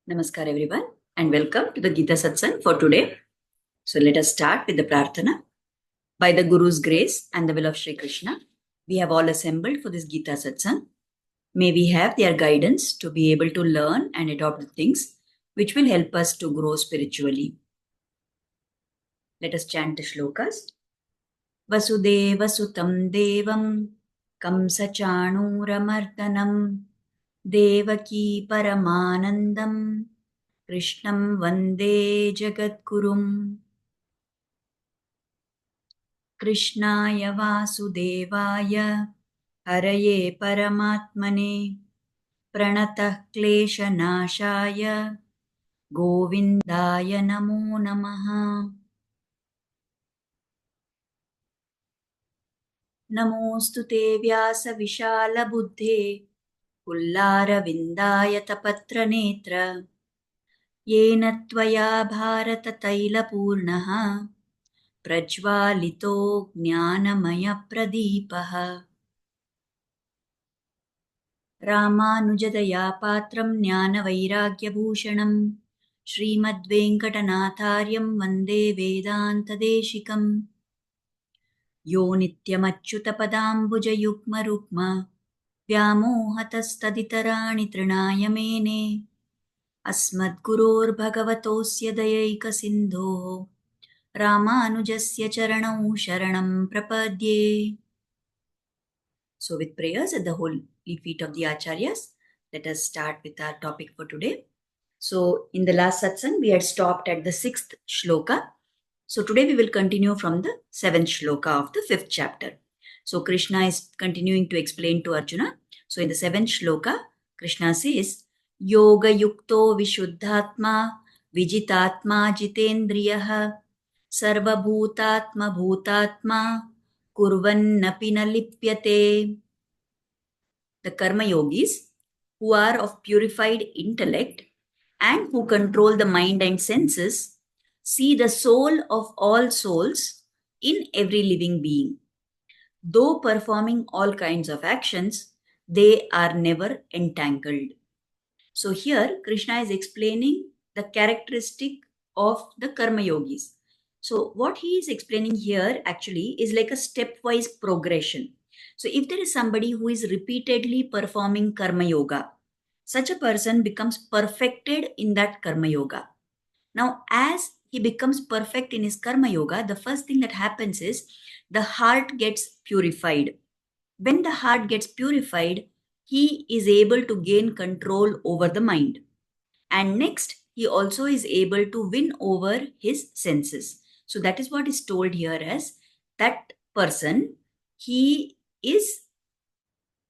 Namaskar everyone and welcome to the Geeta Satsang for today. So let us start with the Prarthana. By the Guru's grace and the will of Shri Krishna, we have all assembled for this Geeta Satsang. May we have their guidance to be able to learn and adopt the things which will help us to grow spiritually. Let us chant the Shlokas. Vasudeva Sutam Devam Kamsa Chanuramardanam Devaki Paramanandam Krishnam Vande Jagadgurum Krishnaya Vasudevaya Haraye Paramatmane Pranatah Kleshanashaya Govindaya Namo Namaha Namostu Te Vyasa Vishala Buddhe Pullara Vindaya Tapatra Netra Yena Tvaya Bharata Taila Purnaha Prajvalito Jnanamaya Pradipaha Ramanujadaya Patram Jnana Vairagyabhushanam Srimadvenkatanathaaryam Vande Vedanta Deshikam Yo Nityamachyutapadambuja Yukma Rukma Vyamohatastaditarani Trinaya Mene Asmadguror Bhagavatosya Dayaika Sindho Ramanujasya Charanau Sharanam Prapadye. So with prayers at the holy feet of the Acharyas, let us start with our topic for today. So in the last satsang, we had stopped at the 6th shloka. So today we will continue from the 7th shloka of the 5th chapter. So Krishna is continuing to explain to Arjuna. So in the 7th shloka, Krishna says, Yoga yukto vishuddhatma vijitatma jitendriyaha sarva bhutatma bhutatma kurvannapi na lipyate. The karma yogis who are of purified intellect and who control the mind and senses see the soul of all souls in every living being. Though performing all kinds of actions, they are never entangled. So here Krishna is explaining the characteristic of the karma yogis. So what he is explaining here actually is like a stepwise progression. So if there is somebody who is repeatedly performing karma yoga, such a person becomes perfected in that karma yoga. Now, as he becomes perfect in his karma yoga, the first thing that happens is the heart gets purified. When the heart gets purified, he is able to gain control over the mind. And next, he also is able to win over his senses. So that is what is told here as that person, he is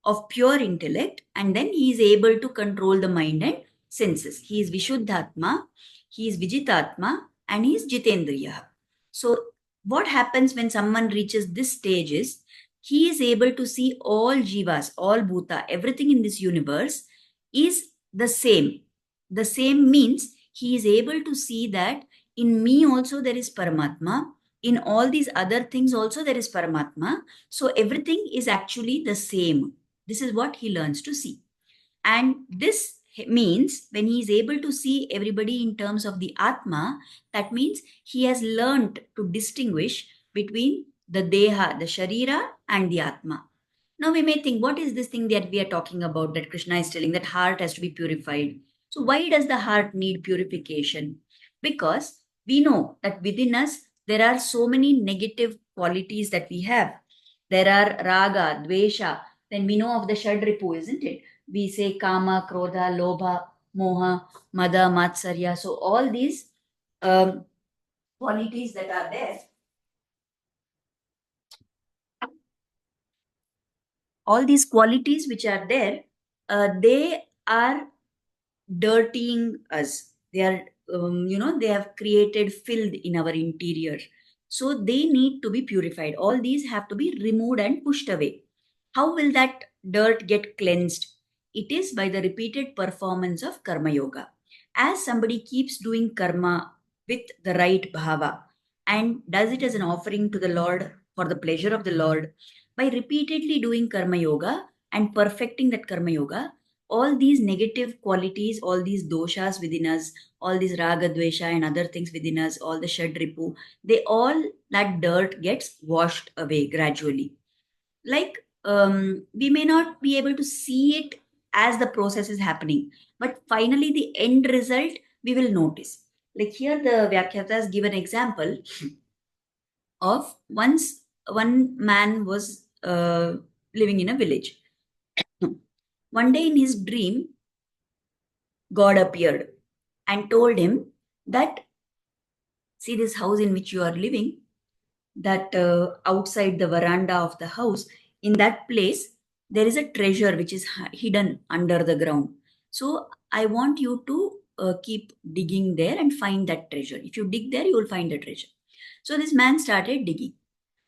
of pure intellect and then he is able to control the mind and senses. He is Vishuddhatma, he is Vijitatma and he is Jitendriya. So what happens when someone reaches this stage is he is able to see all jivas, all bhuta, everything in this universe is the same. The same means he is able to see that in me also there is Paramatma, in all these other things also there is Paramatma. So everything is actually the same. This is what he learns to see. And this means when he is able to see everybody in terms of the Atma, that means he has learned to distinguish between the Deha, the Sharira and the Atma. Now we may think, what is this thing that we are talking about that Krishna is telling that heart has to be purified? So why does the heart need purification? Because we know that within us there are so many negative qualities that we have. There are raga, dvesha. Then we know of the Shadripu, isn't it? We say kama, krodha, lobha, moha, mada, matsarya. So all these qualities that are there, all these qualities which are there, they are dirtying us. They are, they have created filth in our interior. So they need to be purified. All these have to be removed and pushed away. How will that dirt get cleansed? It is by the repeated performance of karma yoga. As somebody keeps doing karma with the right bhava and does it as an offering to the Lord for the pleasure of the Lord, by repeatedly doing karma yoga and perfecting that karma yoga, all these negative qualities, all these doshas within us, all these raga, dvesha, and other things within us, all the shadripu, they all, that dirt gets washed away gradually. Like, we may not be able to see it as the process is happening, but finally, the end result we will notice. Like here, the Vyakyatas give an example of once one man was living in a village. One day in his dream, God appeared and told him that, see, this house in which you are living, that outside the veranda of the house, in that place, there is a treasure which is hidden under the ground. So I want you to keep digging there and find that treasure. If you dig there, you will find the treasure. So this man started digging.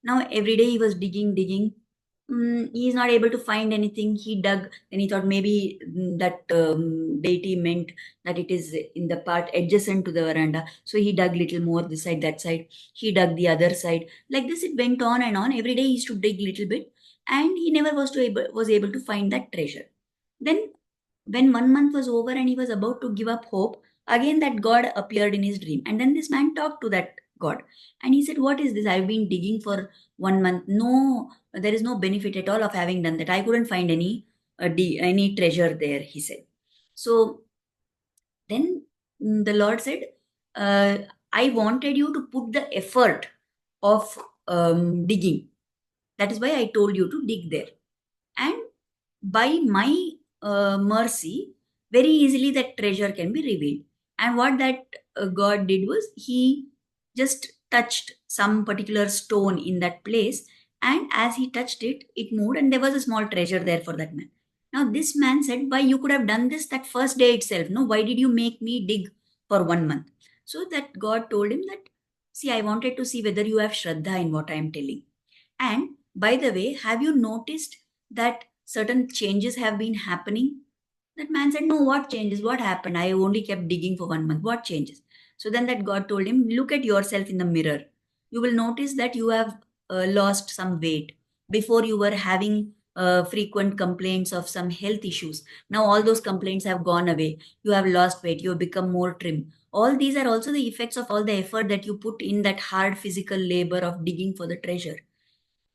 Now every day he was digging. He is not able to find anything. He dug, and he thought maybe that deity meant that it is in the part adjacent to the veranda. So he dug little more this side, that side. He dug the other side. Like this, it went on and on. Every day he used to dig little bit, and he never was able to find that treasure. Then when 1 month was over and he was about to give up hope, again that God appeared in his dream. And then this man talked to that God. And he said, what is this? I've been digging for 1 month. No, there is no benefit at all of having done that. I couldn't find any treasure there, he said. So then the Lord said, uh, I wanted you to put the effort of digging. That is why I told you to dig there. And by my mercy, very easily that treasure can be revealed. And what that God did was, he just touched some particular stone in that place, and as he touched it, it moved, and there was a small treasure there for that man. Now this man said, why you could have done this that first day itself? No, why did you make me dig for 1 month? So that God told him that, see, I wanted to see whether you have shraddha in what I am telling. And by the way, have you noticed that certain changes have been happening? That man said, no, what changes? What happened? I only kept digging for 1 month. What changes? So then that God told him, look at yourself in the mirror. You will notice that you have lost some weight. Before you were having frequent complaints of some health issues. Now all those complaints have gone away. You have lost weight. You have become more trim. All these are also the effects of all the effort that you put in that hard physical labor of digging for the treasure.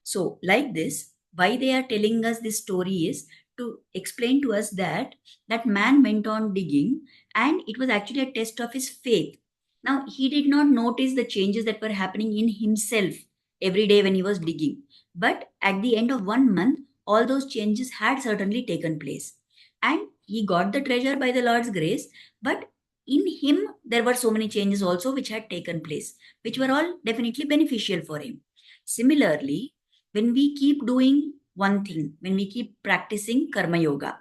So, like this, why they are telling us this story is to explain to us that that man went on digging, and it was actually a test of his faith. Now, he did not notice the changes that were happening in himself every day when he was digging. But at the end of 1 month, all those changes had certainly taken place. And he got the treasure by the Lord's grace, but in him, there were so many changes also which had taken place, which were all definitely beneficial for him. Similarly, when we keep doing one thing, when we keep practicing karma yoga,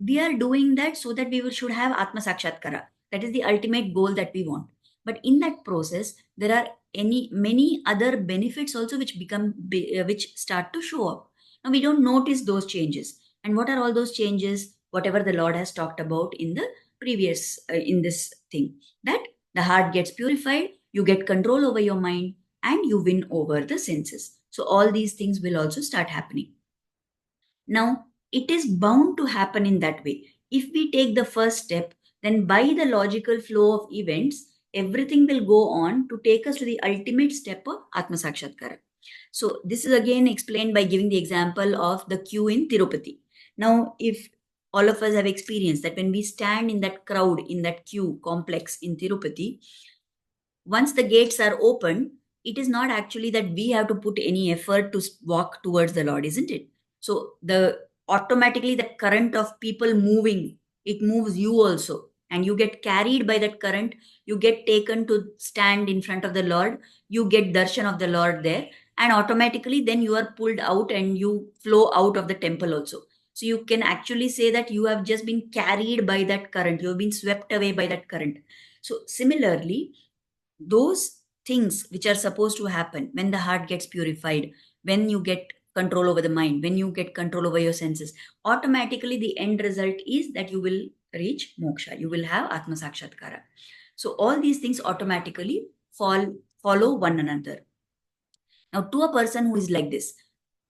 we are doing that so that should have atma sakshatkara. That is the ultimate goal that we want. But in that process, there are many other benefits also which start to show up. Now we don't notice those changes. And what are all those changes? Whatever the Lord has talked about in the previous in this thing, that the heart gets purified, you get control over your mind, and you win over the senses. So all these things will also start happening. Now, it is bound to happen in that way. If we take the first step, then by the logical flow of events, everything will go on to take us to the ultimate step of Atma Sakshatkara. So, this is again explained by giving the example of the queue in Tirupati. Now, if all of us have experienced that when we stand in that crowd, in that queue complex in Tirupati, once the gates are open, it is not actually that we have to put any effort to walk towards the Lord, isn't it? So the automatically that current of people moving, it moves you also, and you get carried by that current. You get taken to stand in front of the Lord. You get darshan of the Lord there, and automatically then you are pulled out and you flow out of the temple also. So you can actually say that you have just been carried by that current. You have been swept away by that current. So similarly, those things which are supposed to happen when the heart gets purified, when you get control over the mind, when you get control over your senses, automatically the end result is that you will reach moksha, you will have atma sakshatkara. So all these things automatically follow one another. Now, to a person who is like this,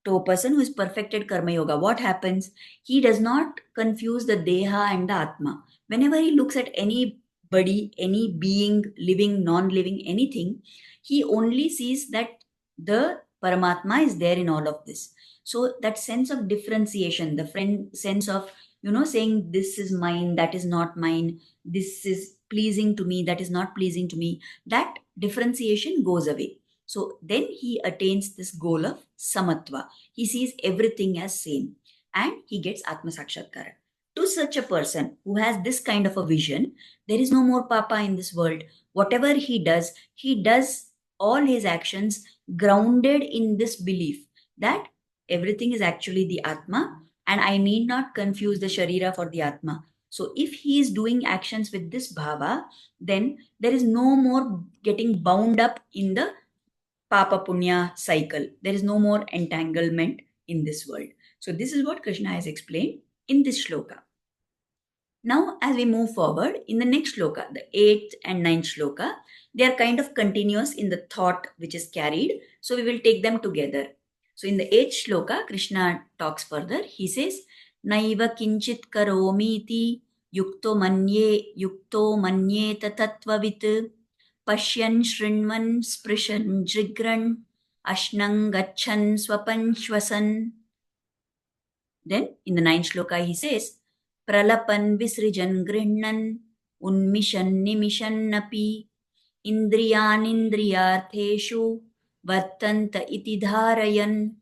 to a person who is perfected karma yoga, what happens? He does not confuse the deha and the atma. Whenever he looks at anybody, any being, living, non-living, anything, he only sees that the Paramatma is there in all of this. So that sense of differentiation, the sense of, saying this is mine, that is not mine, this is pleasing to me, that is not pleasing to me, that differentiation goes away. So then he attains this goal of samatva. He sees everything as same and he gets Atma Sakshatkara. To such a person who has this kind of a vision, there is no more papa in this world. Whatever he does all his actions grounded in this belief that everything is actually the Atma and I need not confuse the Sharira for the Atma. So if he is doing actions with this bhava, then there is no more getting bound up in the Papa Punya cycle. There is no more entanglement in this world. So, this is what Krishna has explained in this shloka. Now, as we move forward, in the next shloka, the 8th and 9th shloka, they are kind of continuous in the thought which is carried. So, we will take them together. So, in the 8th shloka, Krishna talks further. He says, Naiva kinchit karomiti yukto manye tatvavit पश्यन् शृण्वन् स्पृशन् जिघ्रन् अश्नं गच्छन् स्वपन् श्वसन्. Then in the 9th shloka he says, प्रलपन् विसृजन् गृह्णन् उन्मिषन् निमिषन्नपि इन्द्रियानिन्द्रियार्थेषु वर्तन्त इति धारयन्.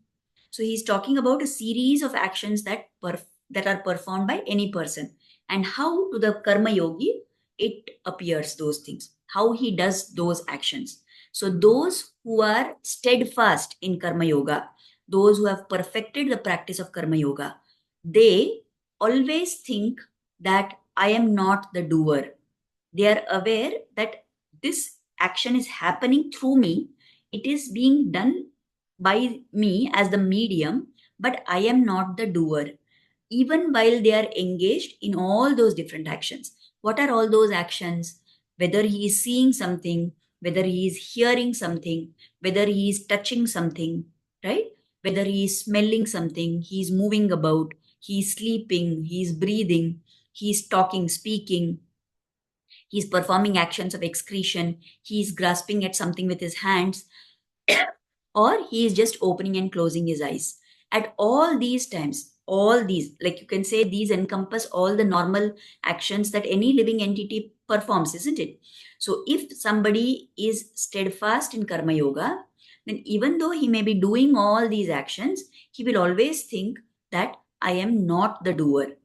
So he is talking about a series of actions that are performed by any person and how to the karma yogi it appears those things, how he does those actions. So those who are steadfast in karma yoga, those who have perfected the practice of karma yoga, they always think that I am not the doer. They are aware that this action is happening through me. It is being done by me as the medium, but I am not the doer. Even while they are engaged in all those different actions. What are all those actions? Whether he is seeing something, whether he is hearing something, whether he is touching something, right? Whether he is smelling something, he is moving about, he is sleeping, he is breathing, he is talking, speaking, he is performing actions of excretion, he is grasping at something with his hands, or he is just opening and closing his eyes. At all these times, all these, like you can say, these encompass all the normal actions that any living entity performs, isn't it? So if somebody is steadfast in karma yoga, then even though he may be doing all these actions, he will always think that I am not the doer.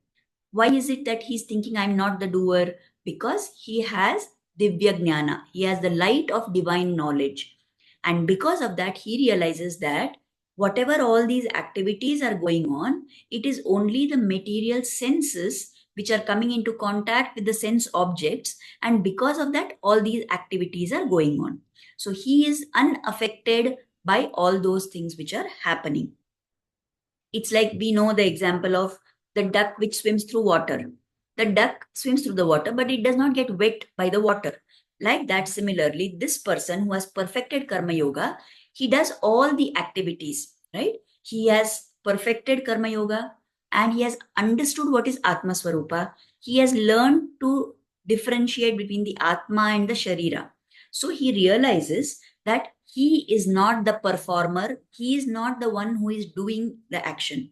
Why is it that he's thinking I'm not the doer? Because he has Divya Jnana. He has the light of divine knowledge. And because of that, he realizes that whatever all these activities are going on, it is only the material senses which are coming into contact with the sense objects. And because of that, all these activities are going on. So he is unaffected by all those things which are happening. It's like we know the example of the duck which swims through water. The duck swims through the water, but it does not get wet by the water. Like that, similarly, this person who has perfected karma yoga, he does all the activities, right? He has perfected karma yoga and he has understood what is Atma Swarupa. He has learned to differentiate between the Atma and the Sharira. So he realizes that he is not the performer. He is not the one who is doing the action.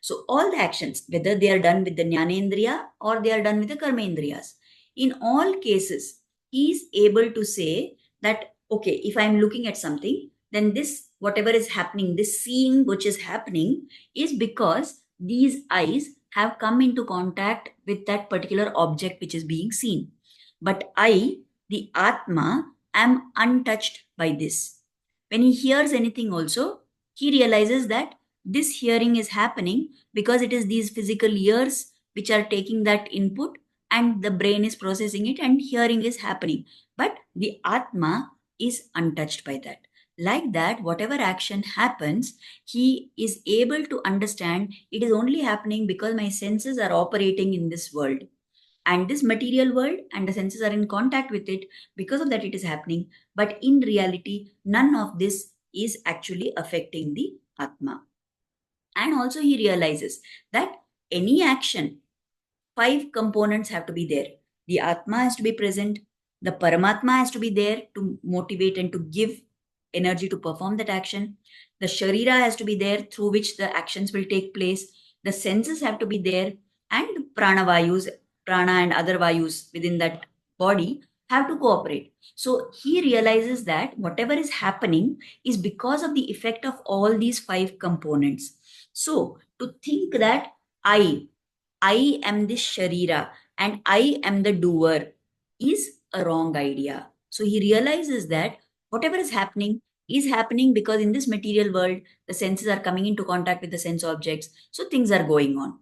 So all the actions, whether they are done with the Jnanendriya or they are done with the Karmendriyas, in all cases, he is able to say that, okay, if I'm looking at something, then this, whatever is happening, this seeing which is happening is because these eyes have come into contact with that particular object which is being seen. But I, the Atma, am untouched by this. When he hears anything also, he realizes that this hearing is happening because it is these physical ears which are taking that input and the brain is processing it and hearing is happening. But the Atma is untouched by that. Like that, whatever action happens, he is able to understand it is only happening because my senses are operating in this world. And this material world and the senses are in contact with it. Because of that, it is happening. But in reality, none of this is actually affecting the Atma. And also he realizes that any action, five components have to be there. The Atma has to be present, the Paramatma has to be there to motivate and to give energy to perform that action. The Sharira has to be there through which the actions will take place. The senses have to be there, and Prana Vayus, Prana and other Vayus within that body have to cooperate. So he realizes that whatever is happening is because of the effect of all these five components. So to think that I am this Sharira and I am the doer is a wrong idea. So he realizes that whatever is happening because in this material world, the senses are coming into contact with the sense objects. So things are going on.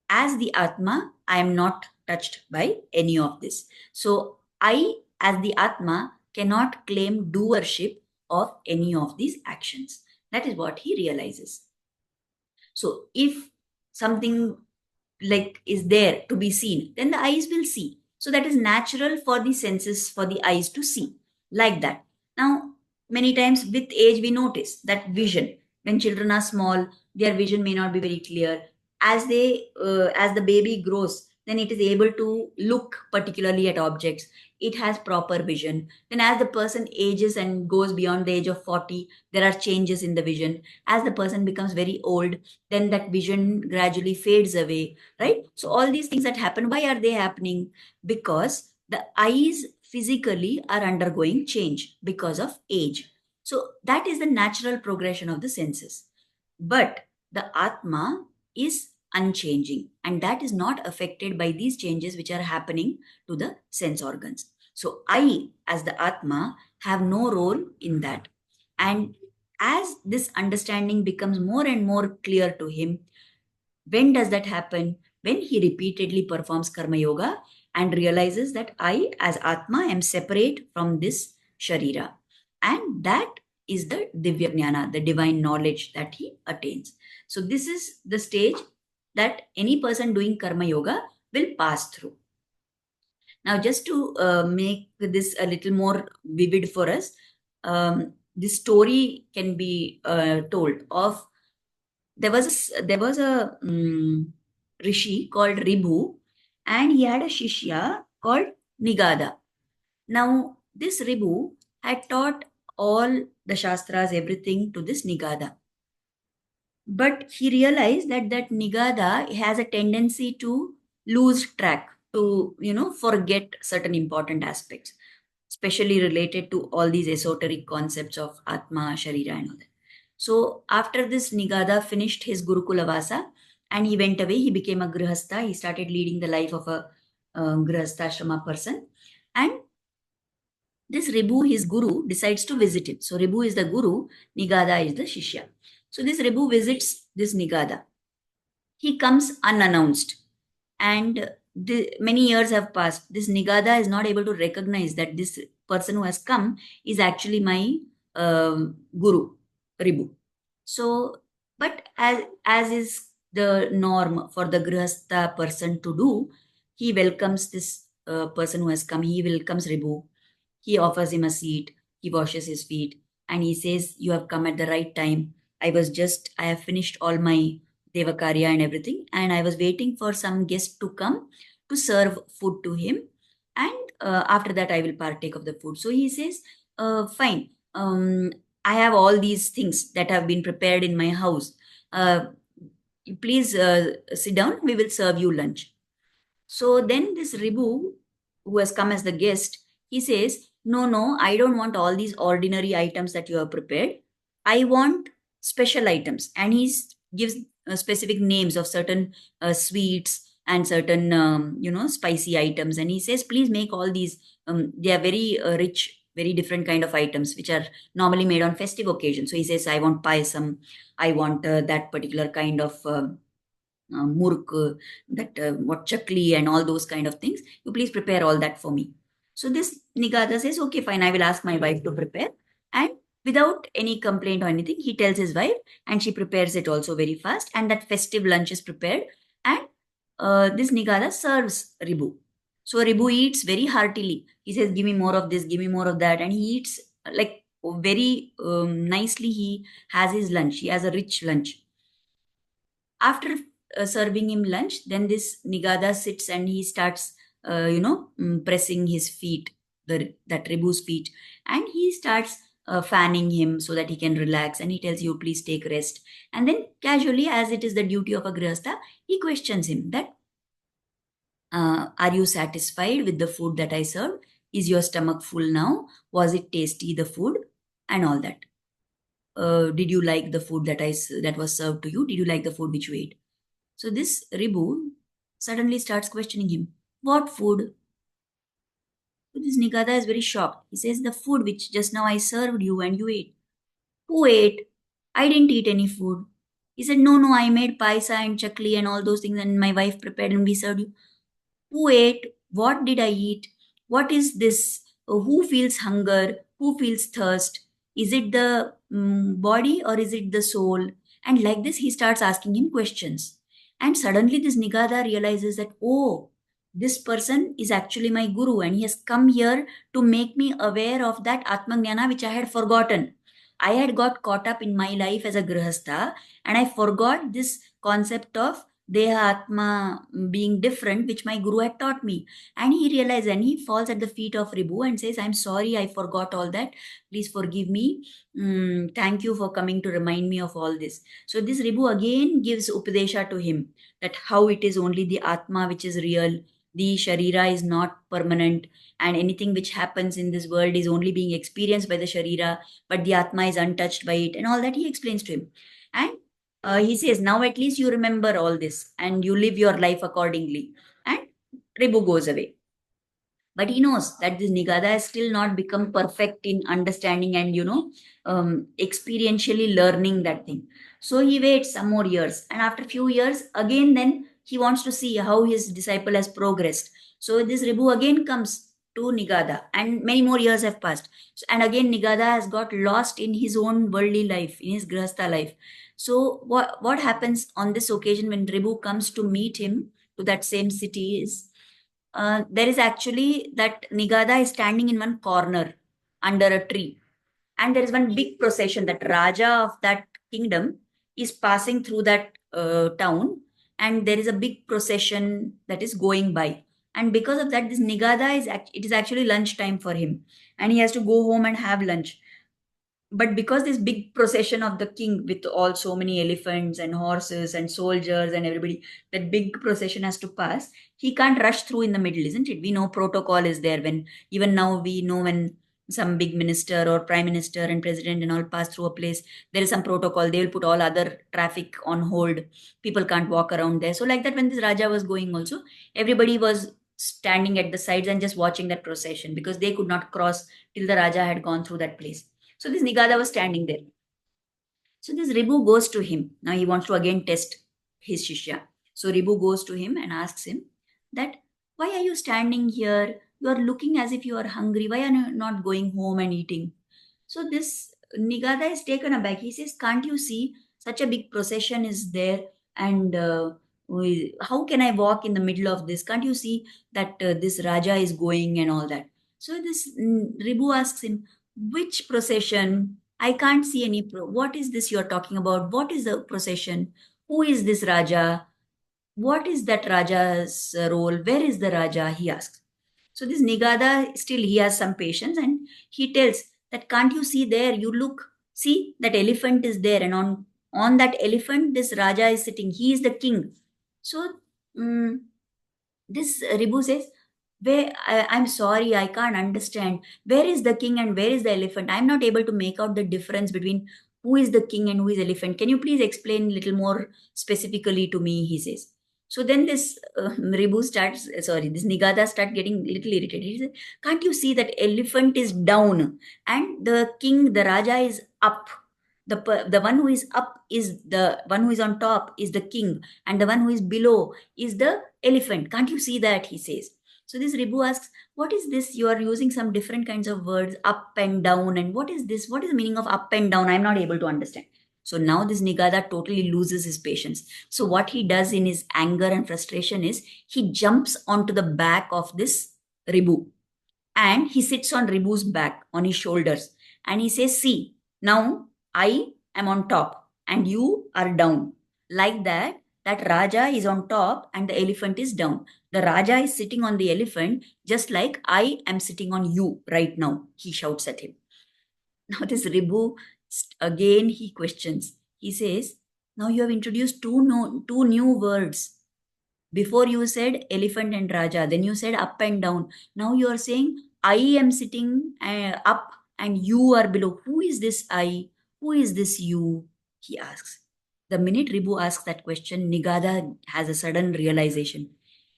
As the Atma, I am not touched by any of this. So I, as the Atma, cannot claim doership of any of these actions. That is what he realizes. So if something like is there to be seen, then the eyes will see. So that is natural for the senses, for the eyes to see like that. Now, many times with age, we notice that vision. When children are small, their vision may not be very clear. As the baby grows, then it is able to look particularly at objects. It has proper vision. Then, as the person ages and goes beyond the age of 40, there are changes in the vision. As the person becomes very old, then that vision gradually fades away, right? So all these things that happen, why are they happening? Because the eyes physically are undergoing change because of age. So that is the natural progression of the senses. But the Atma is unchanging, and that is not affected by these changes which are happening to the sense organs. So I, as the Atma, have no role in that. And as this understanding becomes more and more clear to him, when does that happen? When he repeatedly performs Karma Yoga and realizes that I, as Atma, am separate from this Sharira. And that is the Divya Jnana, the divine knowledge that he attains. So, this is the stage that any person doing Karma Yoga will pass through. Now, just to make this a little more vivid for us, this story can be told of there was a rishi called Ribhu, and he had a shishya called Nigada. Now, this Ribhu had taught all the shastras, everything to this Nigada. But he realized that that Nigada has a tendency to lose track, to, forget certain important aspects, especially related to all these esoteric concepts of Atma, Sharira, and all that. So after this, Nigada finished his Gurukula Vasa and he went away. He became a Grihastha. He started leading the life of a Grihastha person. And this Ribhu, his guru, decides to visit him. So Ribhu is the guru, Nigada is the Shishya. So this Ribhu visits this Nigada. He comes unannounced, and many years have passed. This Nigada is not able to recognize that this person who has come is actually my guru, Ribhu. So, but as is the norm for the Grihastha person to do, he welcomes this person who has come. He welcomes Ribhu. He offers him a seat. He washes his feet, and he says, "You have come at the right time. I have finished all my Devakarya and everything, and I was waiting for some guest to come to serve food to him, and after that I will partake of the food." So he says, "Fine. I have all these things that have been prepared in my house. Uh, Please sit down. We will serve you lunch." So then this Ribu, who has come as the guest, he says, "No, no, I don't want all these ordinary items that you have prepared. I want special items." And he gives specific names of certain sweets and certain, spicy items. And he says, "Please make all these, they are very rich, very different kind of items, which are normally made on festive occasions." So he says, "I want payasam. I want that particular kind of murk, that what chakli and all those kind of things. You please prepare all that for me." So this Nigada says, "Okay, fine, I will ask my wife to prepare." And without any complaint or anything, he tells his wife, and she prepares it also very fast. And that festive lunch is prepared, and this Nigada serves Ribu. So Ribu eats very heartily. He says, "Give me more of this, give me more of that," and he eats like very nicely. He has his lunch. He has a rich lunch. After serving him lunch, then this Nigada sits and he starts, pressing his feet, that Ribu's feet, and he starts fanning him so that he can relax. And he tells you, please take rest. And then casually, as it is the duty of a grihastha, he questions him that, are you satisfied with the food that I served? Is your stomach full now? Was it tasty, the food? And all that. Did you like the food that was served to you? Did you like the food which you ate? So this Ribu suddenly starts questioning him. What food? So this Nikada is very shocked. He says, the food which just now I served you and you ate. Who ate? I didn't eat any food. He said, no, I made paisa and chakli and all those things and my wife prepared and we served you. Who ate? What did I eat? What is this? Who feels hunger? Who feels thirst? Is it the body or is it the soul? And like this, he starts asking him questions. And suddenly, this Nigada realizes that, oh, this person is actually my guru, and he has come here to make me aware of that Atmajnana which I had forgotten. I had got caught up in my life as a Grihastha, and I forgot this concept of Deha Atma being different, which my guru had taught me. And he realized, and he falls at the feet of Ribu and says, I'm sorry, I forgot all that. Please forgive me. Thank you for coming to remind me of all this. So this Ribu again gives Upadesha to him, that how it is only the Atma which is real. The Sharira is not permanent, and anything which happens in this world is only being experienced by the Sharira, but the Atma is untouched by it, and all that he explains to him. And he says, now at least you remember all this and you live your life accordingly. And Ribu goes away. But he knows that this Nigada has still not become perfect in understanding and, experientially learning that thing. So he waits some more years. And after few years, again, then he wants to see how his disciple has progressed. So this Ribu again comes to Nigada, and many more years have passed. So, and again, Nigada has got lost in his own worldly life, in his Grihastha life. So what happens on this occasion when Ribu comes to meet him to that same city is, there is actually that Nigada is standing in one corner under a tree. And there is one big procession that Raja of that kingdom is passing through that town. And there is a big procession that is going by. And because of that, this Nigada it is actually lunchtime for him. And he has to go home and have lunch. But because this big procession of the king with all so many elephants and horses and soldiers and everybody, that big procession has to pass, he can't rush through in the middle, isn't it? We know protocol is there. When even now we know, when some big minister or prime minister and president and all pass through a place, there is some protocol. They will put all other traffic on hold. People can't walk around there. So like that, when this Raja was going also, everybody was standing at the sides and just watching that procession, because they could not cross till the Raja had gone through that place. So this Nigada was standing there. So this Ribu goes to him. Now he wants to again test his Shishya. So Ribu goes to him and asks him that, why are you standing here? You are looking as if you are hungry. Why are you not going home and eating? So this Nigada is taken aback. He says, can't you see such a big procession is there? And how can I walk in the middle of this? Can't you see that this Raja is going and all that? So this Ribu asks him, which procession? I can't see any. What is this you're talking about? What is the procession? Who is this Raja? What is that Raja's role? Where is the Raja? He asks. So this Nigada, still he has some patience, and he tells that, can't you see there? You look, see that elephant is there, and on that elephant this Raja is sitting. He is the king. So this Ribu says, I'm sorry, I can't understand. Where is the king and where is the elephant? I'm not able to make out the difference between who is the king and who is elephant. Can you please explain a little more specifically to me? He says. So then this this Nigada start getting little irritated. He says, can't you see that elephant is down and the king, the Raja is up? The one who is up is the one who is on top is the king, and the one who is below is the elephant. Can't you see that? He says. So this Ribu asks, what is this? You are using some different kinds of words, up and down. And what is this? What is the meaning of up and down? I'm not able to understand. So now this Nigada totally loses his patience. So what he does in his anger and frustration is he jumps onto the back of this Ribu, and he sits on Ribu's back, on his shoulders. And he says, see, now I am on top and you are down. Like that, that Raja is on top and the elephant is down. The Raja is sitting on the elephant, just like I am sitting on you right now, he shouts at him. Now, this Ribu, again, he questions. He says, now you have introduced two new words. Before you said elephant and Raja, then you said up and down. Now you are saying I am sitting up and you are below. Who is this I? Who is this you? He asks. The minute Ribu asks that question, Nigada has a sudden realization.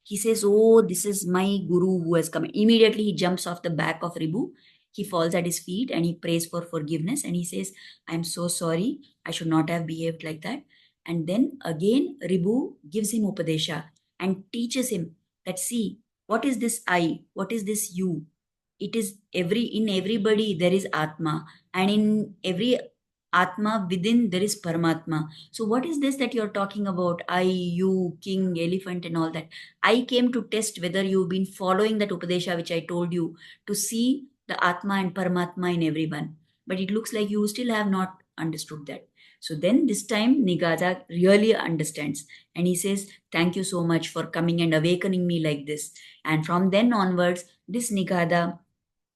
He says, oh, this is my guru who has come. Immediately he jumps off the back of Ribu. He falls at his feet and he prays for forgiveness and he says, I'm so sorry. I should not have behaved like that. And then again, Ribu gives him Upadesha and teaches him that, see, what is this I? What is this you? It is in everybody there is Atma, and in every Atma within there is Paramatma. So what is this that you're talking about? I, you, king, elephant, and all that. I came to test whether you've been following that Upadesha which I told you, to see the Atma and Paramatma in everyone. But it looks like you still have not understood that. So then this time Nigada really understands and he says, thank you so much for coming and awakening me like this. And from then onwards, this Nigada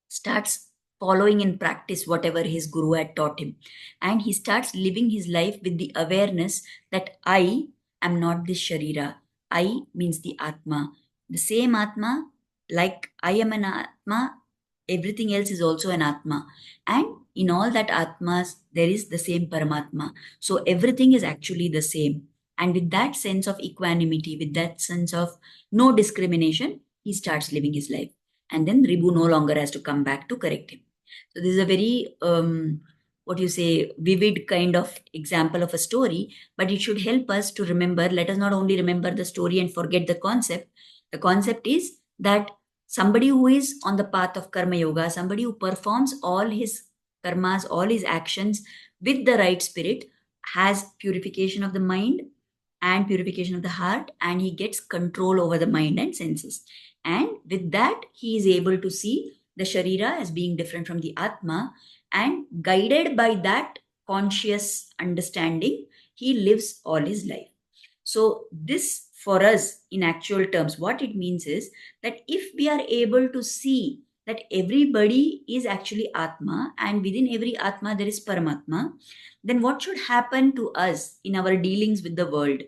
starts following in practice whatever his guru had taught him. And he starts living his life with the awareness that I am not this Sharira. I means the Atma. The same Atma, like I am an Atma, everything else is also an Atma. And in all that Atmas, there is the same Paramatma. So everything is actually the same. And with that sense of equanimity, with that sense of no discrimination, he starts living his life. And then Ribu no longer has to come back to correct him. So this is a very, what you say, vivid kind of example of a story, but it should help us to remember. Let us not only remember the story and forget the concept. The concept is that somebody who is on the path of karma yoga, somebody who performs all his karmas, all his actions with the right spirit, has purification of the mind and purification of the heart, and he gets control over the mind and senses. And with that, he is able to see the Sharira as being different from the Atma, and guided by that conscious understanding, he lives all his life. So, this for us, in actual terms, what it means is that if we are able to see that everybody is actually Atma and within every Atma there is Paramatma, then what should happen to us in our dealings with the world?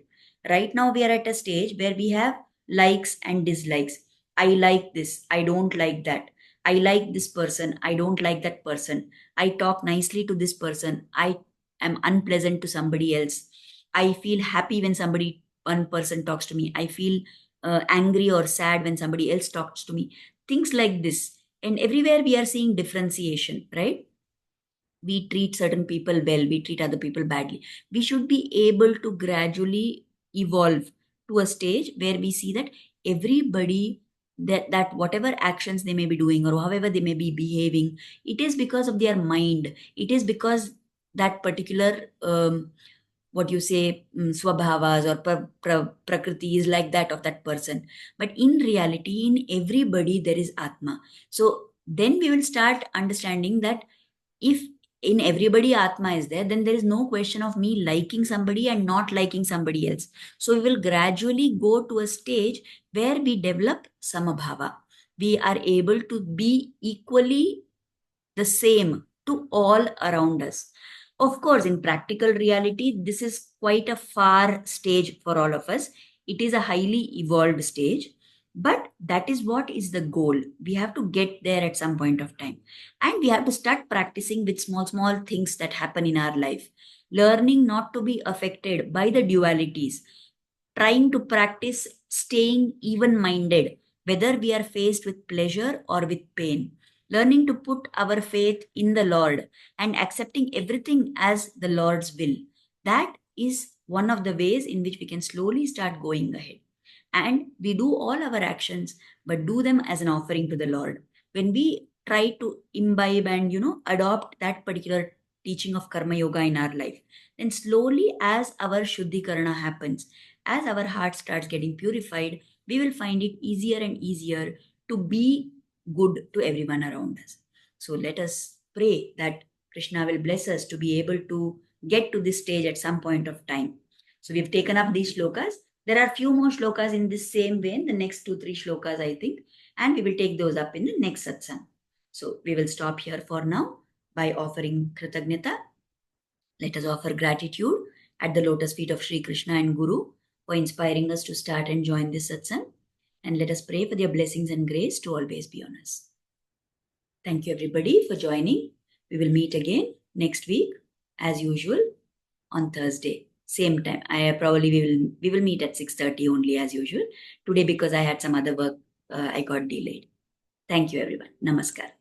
Right now, we are at a stage where we have likes and dislikes. I like this, I don't like that. I like this person, I don't like that person. I talk nicely to this person, I am unpleasant to somebody else. I feel happy when one person talks to me. I feel angry or sad when somebody else talks to me. Things like this. And everywhere we are seeing differentiation, right? We treat certain people well, we treat other people badly. We should be able to gradually evolve to a stage where we see that everybody, that whatever actions they may be doing or however they may be behaving, it is because of their mind. It is because that particular what you say, swabhavas or prakriti is like that of that person. But in reality, in everybody there is Atma. So then we will start understanding that if in everybody Atma is there, then there is no question of me liking somebody and not liking somebody else. So we will gradually go to a stage where we develop samabhava. We are able to be equally the same to all around us. Of course, in practical reality, this is quite a far stage for all of us. It is a highly evolved stage, but that is what is the goal. We have to get there at some point of time. And we have to start practicing with small, small things that happen in our life. Learning not to be affected by the dualities, trying to practice staying even minded, whether we are faced with pleasure or with pain, learning to put our faith in the Lord and accepting everything as the Lord's will. That is one of the ways in which we can slowly start going ahead. And we do all our actions, but do them as an offering to the Lord. When we try to imbibe and, adopt that particular teaching of karma yoga in our life, then slowly as our shuddhikarana happens, as our heart starts getting purified, we will find it easier and easier to be good to everyone around us. So let us pray that Krishna will bless us to be able to get to this stage at some point of time. So we've taken up these shlokas. There are few more shlokas in this same vein, the next 2-3 shlokas, I think, and we will take those up in the next satsang. So we will stop here for now by offering Kritagnyata. Let us offer gratitude at the lotus feet of Sri Krishna and Guru for inspiring us to start and join this satsang. And let us pray for their blessings and grace to always be on us. Thank you everybody for joining. We will meet again next week as usual on Thursday. Same time. We will meet at 6:30 only as usual. Today because I had some other work, I got delayed. Thank you everyone. Namaskar.